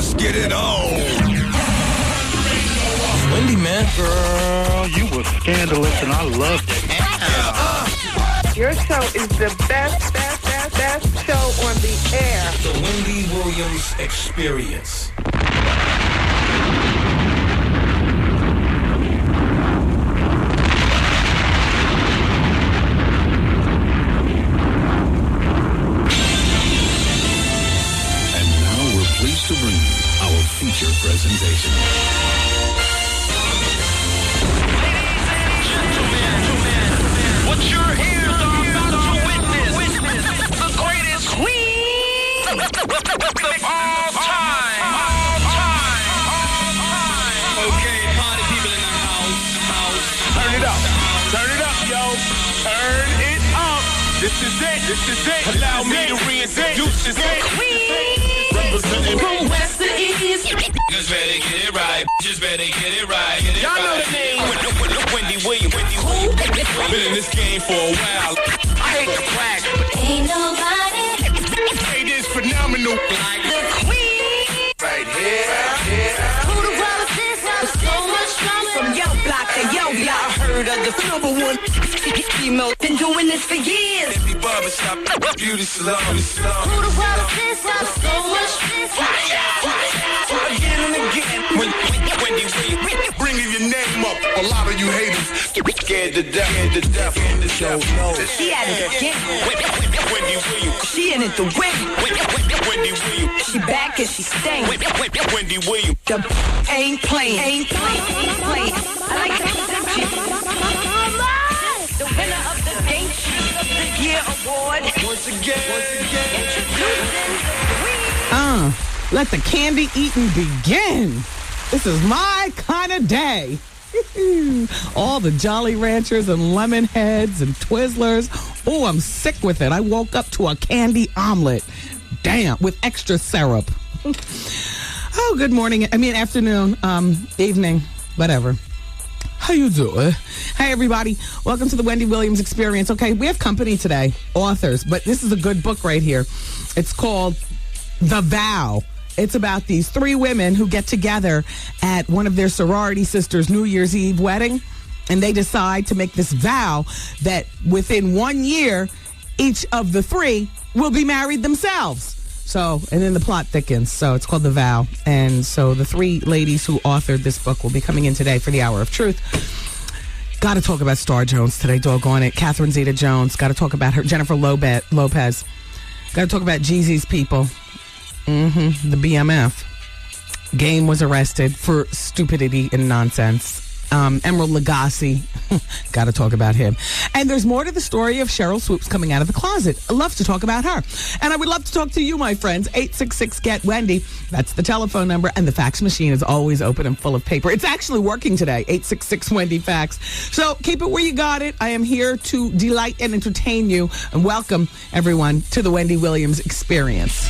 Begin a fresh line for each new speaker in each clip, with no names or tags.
Let's get it on.
Wendy, man.
Girl, you were scandalous and I loved it.
Your show is the best show on the air.
The Wendy Williams Experience.
And now we're pleased to bring you our feature presentation.
What your ears are about to witness the greatest queen of all time. Okay, party people in the house.
Turn it up, yo. Turn it up. This is it. Allow me to reintroduce this representing
From west to east. Just better get it right. Y'all know the name. Wendy Williams.
Been in this game for a while.
I hate to brag, but
Ain't nobody
It is phenomenal.
like the queen.
Right here.
who the world is this? So much drama.
From yo block to yo block, heard of the number one female. Been doing this for years.
Every barbershop, beauty salon.
Who the world is this? So much this.
Again and again.
Wendy Williams.
Bringing your name up. A lot of you haters scared to death.
She at it again.
Wendy Williams.
She in it to win.
Wendy Williams.
She back and she staying.
Wendy Williams.
The ain't playing. I like to present you the winner of the Game Shoot of the Year award.
Once again.
Introducing the queen.
Let the candy eating begin. This is my kind of day. All the Jolly Ranchers and Lemon Heads and Twizzlers. Oh, I'm sick with it. I woke up to a candy omelet. Damn, with extra syrup. Oh, good morning. Afternoon, evening, whatever. How you doing? Hey, everybody. Welcome to the Wendy Williams Experience. Okay, we have company today, authors, but this is a good book right here. It's called The Vow. It's about these three women who get together at one of their sorority sisters' New Year's Eve wedding, and they decide to make this vow that within 1 year, each of the three will be married themselves. So, and then the plot thickens. So it's called The Vow. And so the three ladies who authored this book will be coming in today for the Hour of Truth. Got to talk about Star Jones today, doggone it. Catherine Zeta-Jones. Got to talk about her. Jennifer Lopez. Got to talk about Jeezy's people. The BMF. Game was arrested for stupidity and nonsense. Emerald Lagasse. Got to talk about him. And there's more to the story of Cheryl Swoops coming out of the closet. I love to talk about her. And I would love to talk to you, my friends. 866-GET-WENDY. That's the telephone number. And the fax machine is always open and full of paper. It's actually working today. 866-WENDY-FAX. So keep it where you got it. I am here to delight and entertain you. And welcome, everyone, to the Wendy Williams Experience.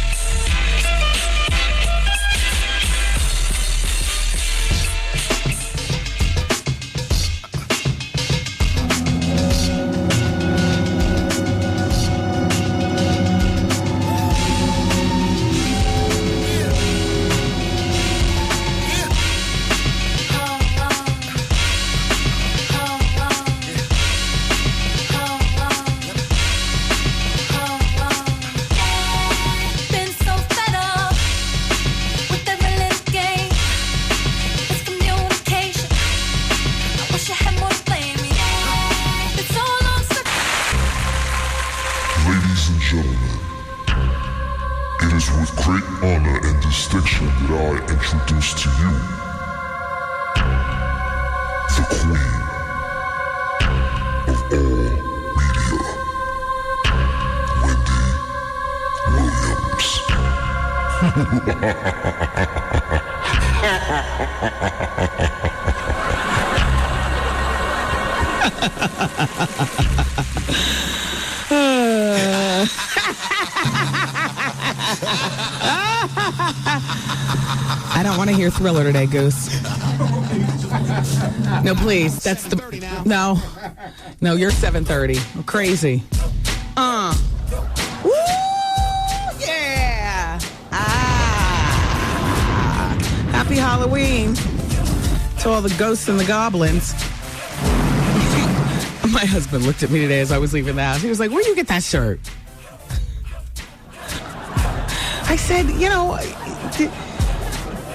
Introduce to you the queen of all media, Wendy Williams.
I don't want to hear Thriller today, Goose. No, please. That's the... No, you're 7:30. Crazy. Woo! Yeah! Happy Halloween to all the ghosts and the goblins. My husband looked at me today as I was leaving the house. He was like, where'd you get that shirt? I said,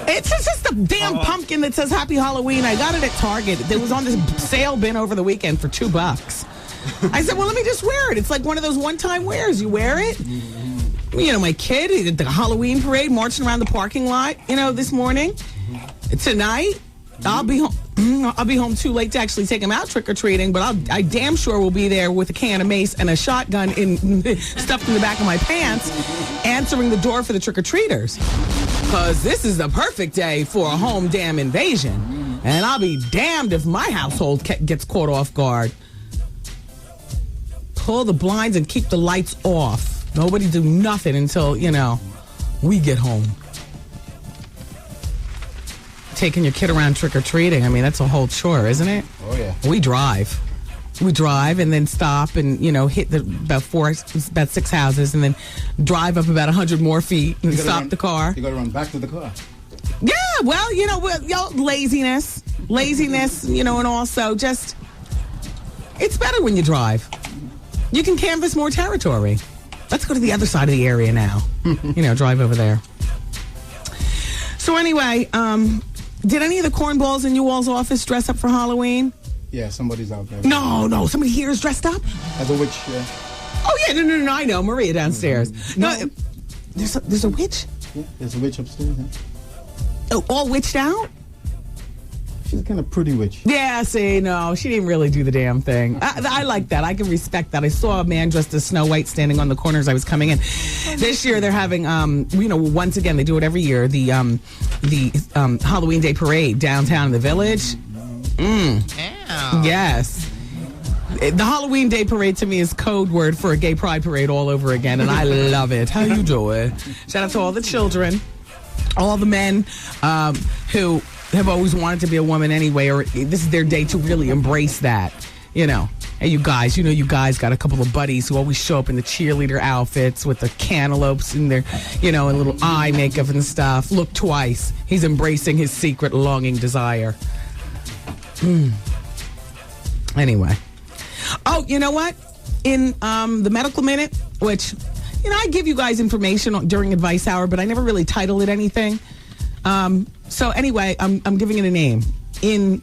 it's just a damn pumpkin that says Happy Halloween. I got it at Target. It was on this sale bin over the weekend for $2. I said, well, let me just wear it. It's like one of those one-time wears. You wear it. My kid, he did the Halloween parade, marching around the parking lot, this morning. Tonight, I'll be home. I'll be home too late to actually take him out trick-or-treating, but I damn sure will be there with a can of mace and a shotgun stuffed in the back of my pants, answering the door for the trick-or-treaters. Because this is the perfect day for a home damn invasion. And I'll be damned if my household gets caught off guard. Pull the blinds and keep the lights off. Nobody do nothing until, we get home. Taking your kid around trick-or-treating, that's a whole chore, isn't it?
Oh, yeah.
We drive and then stop and, hit about 6 houses and then drive up about 100 more feet and stop the car.
You got to run back to the car.
Yeah, well, laziness, and also just, it's better when you drive. You can canvass more territory. Let's go to the other side of the area now. Drive over there. So anyway, did any of the cornballs in you all's office dress up for Halloween?
Yeah, somebody's out there.
No, somebody here is dressed up?
As a witch, yeah.
Oh, yeah, no, I know. Maria downstairs. No, there's a witch?
Yeah, there's a witch upstairs, yeah.
Oh, all witched out?
She's a kind of pretty witch.
Yeah, see, no, she didn't really do the damn thing. I like that. I can respect that. I saw a man dressed as Snow White standing on the corner as I was coming in. This year they're having, once again, they do it every year, the Halloween Day Parade downtown in the Village. Yes. The Halloween Day Parade to me is code word for a gay pride parade all over again, and I love it. How you doing? Shout out to all the children, all the men who have always wanted to be a woman anyway, or this is their day to really embrace that, And you guys, you guys got a couple of buddies who always show up in the cheerleader outfits with the cantaloupes in their, and little eye makeup and stuff. Look twice. He's embracing his secret longing desire. Anyway. Oh, you know what? In the Medical Minute, which, I give you guys information during Advice Hour, but I never really title it anything. So anyway, I'm giving it a name. In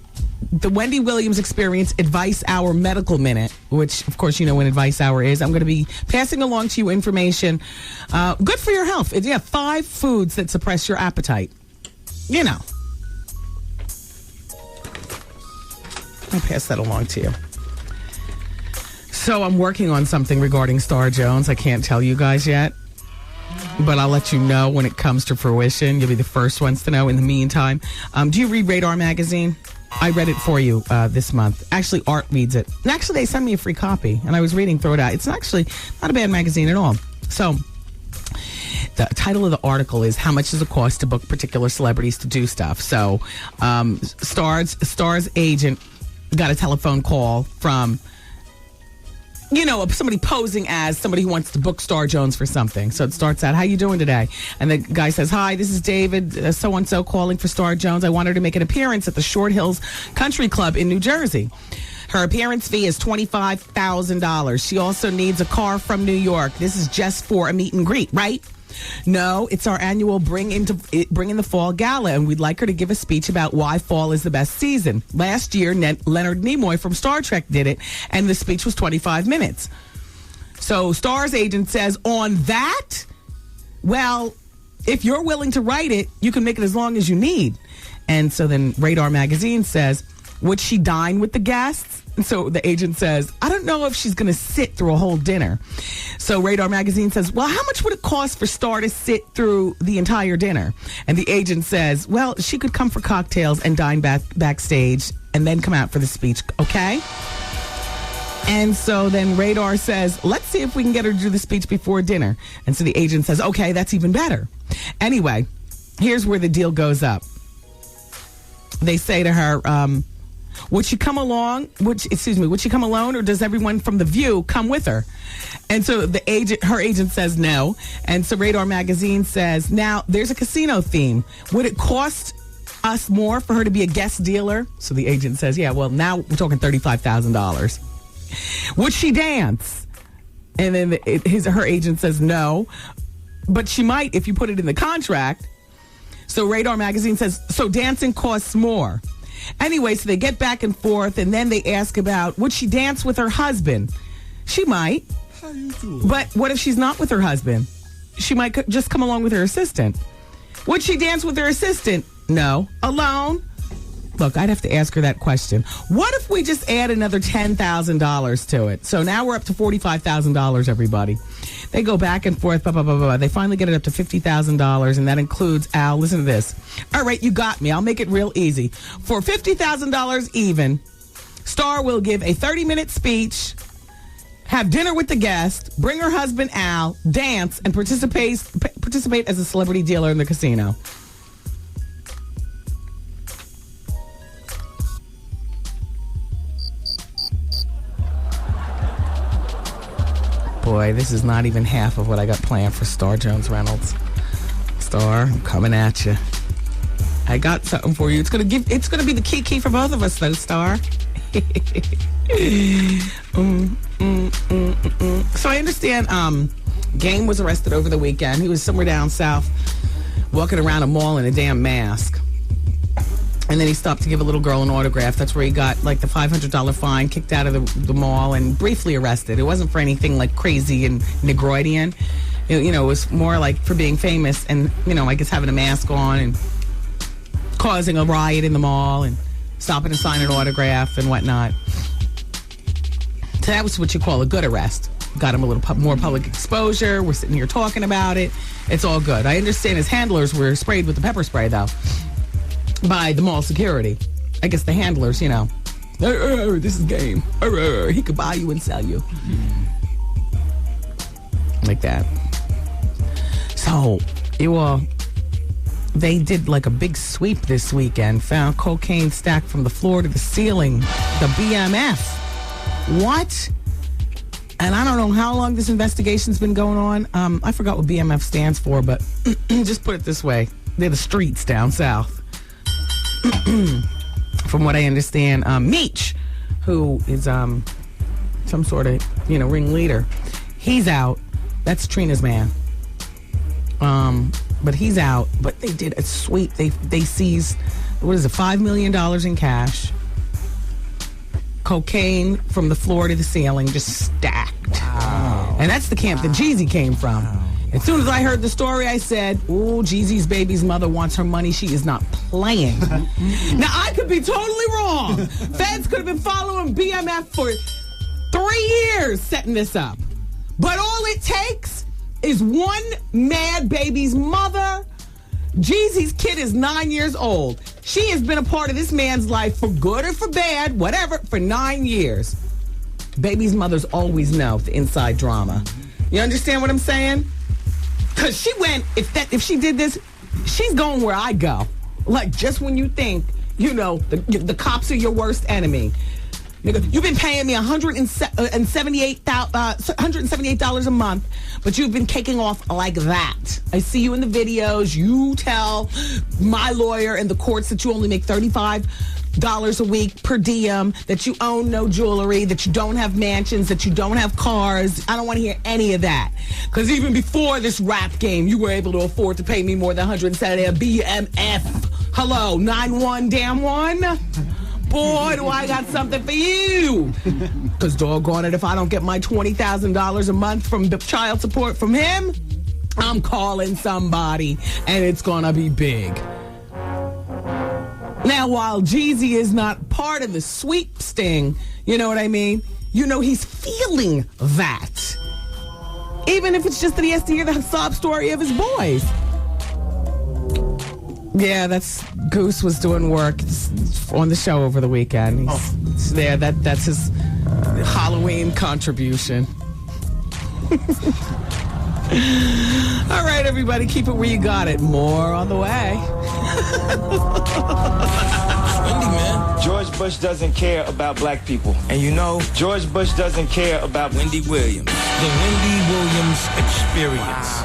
the Wendy Williams Experience Advice Hour Medical Minute, which, of course, when Advice Hour is, I'm going to be passing along to you information good for your health. 5 foods that suppress your appetite. I'll pass that along to you. So I'm working on something regarding Star Jones. I can't tell you guys yet, but I'll let you know when it comes to fruition. You'll be the first ones to know. In the meantime, do you read Radar Magazine? I read it for you this month. Actually, Art reads it. And actually, they sent me a free copy, and I was reading through it out. It's actually not a bad magazine at all. So the title of the article is How Much Does It Cost to Book Particular Celebrities to Do Stuff? So Star's agent got a telephone call from somebody posing as somebody who wants to book Star Jones for something. So it starts out, how you doing today? And the guy says, hi, this is David, so-and-so calling for Star Jones. I want her to make an appearance at the Short Hills Country Club in New Jersey. Her appearance fee is $25,000. She also needs a car from New York. This is just for a meet and greet, right? No, it's our annual Bring in the Fall Gala, and we'd like her to give a speech about why fall is the best season. Last year, Leonard Nimoy from Star Trek did it, and the speech was 25 minutes. So Star's agent says, on that, well, if you're willing to write it, you can make it as long as you need. And so then Radar Magazine says, would she dine with the guests? And so the agent says, I don't know if she's going to sit through a whole dinner. So Radar Magazine says, well, how much would it cost for Star to sit through the entire dinner? And the agent says, well, she could come for cocktails and dine backstage and then come out for the speech, okay? And so then Radar says, let's see if we can get her to do the speech before dinner. And so the agent says, okay, that's even better. Anyway, here's where the deal goes up. They say to her, would she come along? Would she come alone, or does everyone from The View come with her? And so her agent says no. And so Radar Magazine says, now there's a casino theme. Would it cost us more for her to be a guest dealer? So the agent says, yeah, well, now we're talking $35,000. Would she dance? And then her agent says no, but she might if you put it in the contract. So Radar Magazine says, so dancing costs more. Anyway, so they get back and forth, and then they ask about, would she dance with her husband? She might.
How you doing?
But what if she's not with her husband? She might just come along with her assistant. Would she dance with her assistant? No. Alone? Look, I'd have to ask her that question. What if we just add another $10,000 to it? So now we're up to $45,000, everybody. They go back and forth, blah, blah, blah, blah. They finally get it up to $50,000, and that includes Al. Listen to this. All right, you got me. I'll make it real easy. For $50,000 even, Star will give a 30-minute speech, have dinner with the guest, bring her husband Al, dance, and participate as a celebrity dealer in the casino. Boy, this is not even half of what I got planned for Star Jones Reynolds. Star, I'm coming at you. I got something for you. It's gonna be the key for both of us, though, Star. So I understand Game was arrested over the weekend. He was somewhere down south walking around a mall in a damn mask. And then he stopped to give a little girl an autograph. That's where he got like the $500 fine, kicked out of the mall, and briefly arrested. It wasn't for anything like crazy and Negroidian. It was more like for being famous and, I guess having a mask on and causing a riot in the mall and stopping to sign an autograph and whatnot. So that was what you call a good arrest. Got him a little more public exposure. We're sitting here talking about it. It's all good. I understand his handlers were sprayed with the pepper spray, though, by the mall security. I guess the handlers, this is Game. He could buy you and sell you. Like that. So, they did like a big sweep this weekend. Found cocaine stacked from the floor to the ceiling. The BMF. What? And I don't know how long this investigation's been going on. I forgot what BMF stands for, but just put it this way. They're the streets down south. From what I understand, Meech, who is some sort of, ringleader, he's out. That's Trina's man. But he's out. But they did a sweep. They seized, $5 million in cash. Cocaine from the floor to the ceiling, just stacked. Wow. And that's the camp that Jeezy came from. Wow. As soon as I heard the story, I said, ooh, Jeezy's baby's mother wants her money. She is not playing. Now, I could be totally wrong. Feds could have been following BMF for 3 years setting this up. But all it takes is one mad baby's mother. Jeezy's kid is 9 years old. She has been a part of this man's life for good or for bad, whatever, for 9 years. Baby's mothers always know the inside drama. You understand what I'm saying? Because she went, if she did this, she's going where I go. Like, just when you think, the cops are your worst enemy. Nigga, you've been paying me $178 a month, but you've been caking off like that. I see you in the videos. You tell my lawyer and the courts that you only make $35 a week per diem, that you own no jewelry, that you don't have mansions, that you don't have cars. I don't want to hear any of that. Because even before this rap game, you were able to afford to pay me more than $170 BMF. Hello, 9-1 damn one. Boy, do I got something for you. Because doggone it, if I don't get my $20,000 a month from child support from him, I'm calling somebody, and it's going to be big. Now, while Jeezy is not part of the sweep sting, you know what I mean? He's feeling that. Even if it's just that he has to hear the sob story of his boys. Yeah, that's Goose was doing work on the show over the weekend. He's there. That's his Halloween contribution. All right, everybody, keep it where you got it. More on the way.
Wendy, man.
George Bush doesn't care about black people. And George Bush doesn't care about
Wendy Williams. The Wendy Williams Experience.